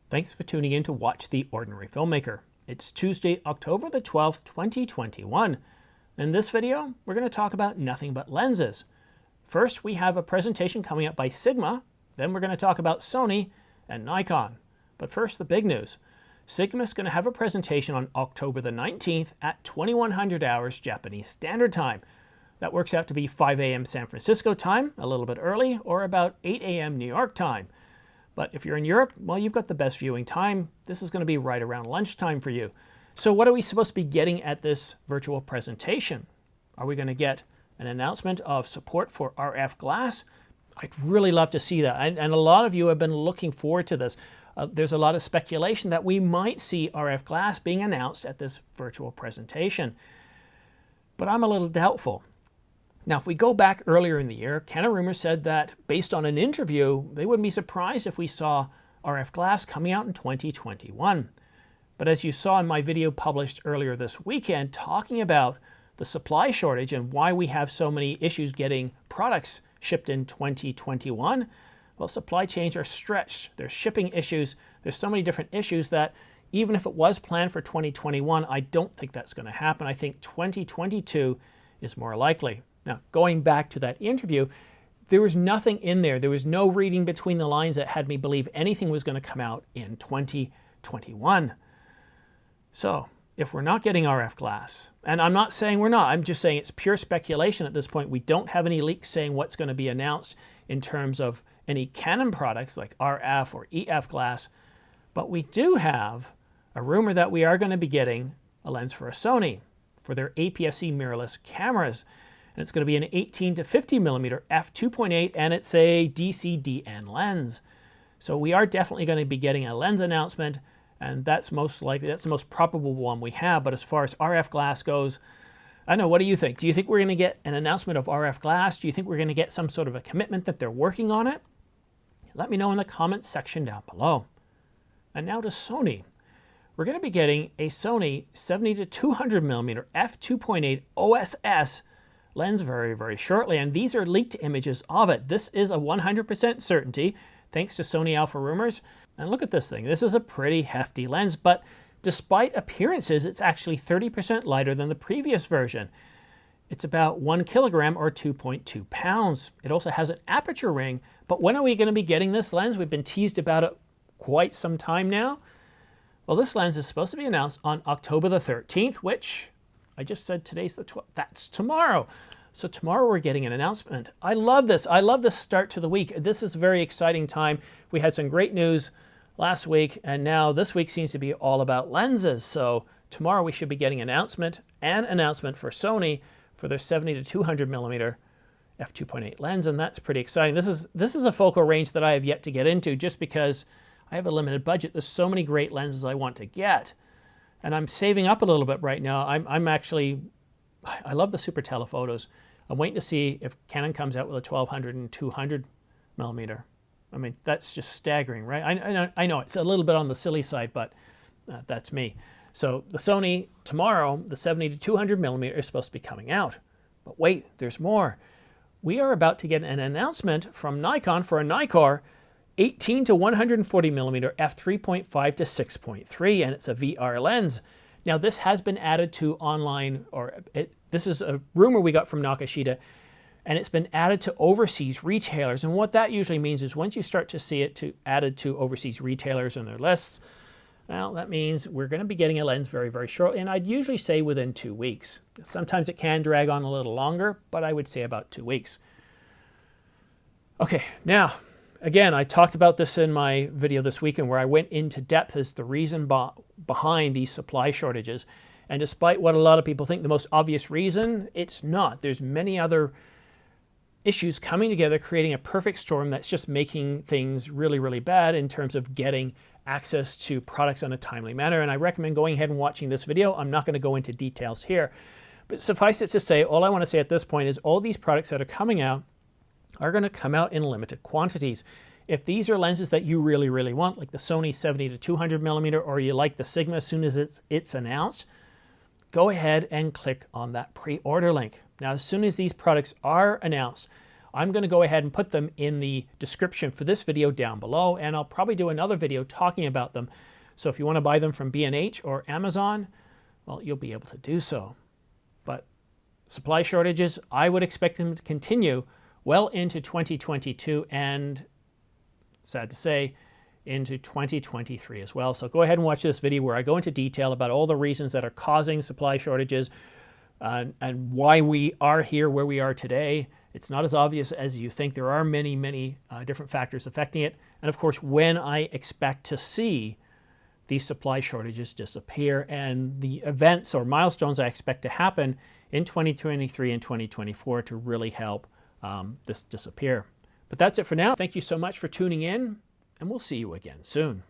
Thanks for tuning in to watch The Ordinary Filmmaker. It's Tuesday, October the 12th, 2021. In this video, we're going to talk about nothing but lenses. First, we have a presentation coming up by Sigma. Then we're going to talk about Sony and Nikon. But first, the big news. Sigma is going to have a presentation on October the 19th at 2100 hours Japanese Standard Time. That works out to be 5 a.m. San Francisco time, a little bit early, or about 8 a.m. New York time. But if you're in Europe, well, you've got the best viewing time. This is going to be right around lunchtime for you. So what are we supposed to be getting at this virtual presentation? Are we going to get an announcement of support for RF glass? I'd really love to see that. And a lot of you have been looking forward to this. There's a lot of speculation that we might see RF glass being announced at this virtual presentation. But I'm a little doubtful. Now, if we go back earlier in the year, Canon rumors said that based on an interview, they wouldn't be surprised if we saw RF glass coming out in 2021. But as you saw in my video published earlier this weekend, talking about the supply shortage and why we have so many issues getting products shipped in 2021, well, supply chains are stretched. There's shipping issues. There's so many different issues that even if it was planned for 2021, I don't think that's going to happen. I think 2022 is more likely. Now, going back to that interview, there was nothing in there. There was no reading between the lines that had me believe anything was going to come out in 2021. So, if we're not getting RF glass, and I'm not saying we're not, I'm just saying it's pure speculation at this point. We don't have any leaks saying what's going to be announced in terms of any Canon products like RF or EF glass, but we do have a rumor that we are going to be getting a lens for a Sony for their APS-C mirrorless cameras. And it's going to be an 18 to 50 millimeter f2.8, and it's a DC-DN lens. So we are definitely going to be getting a lens announcement, and that's most likely, that's the most probable one we have. But as far as RF glass goes, I don't know, what do you think? Do you think we're going to get an announcement of RF glass? Do you think we're going to get some sort of a commitment that they're working on it? Let me know in the comments section down below. And now to Sony. We're going to be getting a Sony 70 to 200 millimeter f2.8 OSS lens very, very shortly, and these are leaked images of it. This is a 100% certainty, thanks to Sony Alpha Rumors. And look at this thing. This is a pretty hefty lens, but despite appearances, it's actually 30% lighter than the previous version. It's about 1 kilogram or 2.2 pounds. It also has an aperture ring, but when are we going to be getting this lens? We've been teased about it quite some time now. Well, this lens is supposed to be announced on October the 13th, which I just said today's the 12th. That's tomorrow. So tomorrow we're getting an announcement. I love this. I love this start to the week. This is a very exciting time. We had some great news last week, and now this week seems to be all about lenses. So tomorrow we should be getting an announcement for Sony for their 70 to 200 millimeter f2.8 lens, and that's pretty exciting. This is a focal range that I have yet to get into just because I have a limited budget. There's so many great lenses I want to get. And I'm saving up a little bit right now. I love the super telephotos. I'm waiting to see if Canon comes out with a 1200 and 200 millimeter. I mean, that's just staggering, right? I know it's a little bit on the silly side, but that's me. So the Sony tomorrow, the 70 to 200 millimeter is supposed to be coming out. But wait, there's more. We are about to get an announcement from Nikon for a Nikkor 18 to 140 millimeter f3.5 to 6.3, and it's a VR lens. Now, this has been added to online, this is a rumor we got from Nakashita, and it's been added to overseas retailers. And what that usually means is once you start to see it added to overseas retailers and their lists, well, that means we're going to be getting a lens very, very shortly, and I'd usually say within 2 weeks. Sometimes it can drag on a little longer, but I would say about 2 weeks. Okay, now, again, I talked about this in my video this weekend where I went into depth as the reason behind these supply shortages. And despite what a lot of people think the most obvious reason, it's not. There's many other issues coming together, creating a perfect storm that's just making things really, really bad in terms of getting access to products in a timely manner. And I recommend going ahead and watching this video. I'm not going to go into details here. But suffice it to say, all I want to say at this point is all these products that are coming out are going to come out in limited quantities. If these are lenses that you really, really want, like the Sony 70 to 200 millimeter, or you like the Sigma as soon as it's announced, go ahead and click on that pre-order link. Now, as soon as these products are announced, I'm going to go ahead and put them in the description for this video down below, and I'll probably do another video talking about them. So if you want to buy them from B&H or Amazon, well, you'll be able to do so. But supply shortages, I would expect them to continue well into 2022 and, sad to say, into 2023 as well. So go ahead and watch this video where I go into detail about all the reasons that are causing supply shortages and why we are here where we are today. It's not as obvious as you think. There are many different factors affecting it. And of course, when I expect to see these supply shortages disappear and the events or milestones I expect to happen in 2023 and 2024 to really help this disappear. But that's it for now. Thank you so much for tuning in, and we'll see you again soon.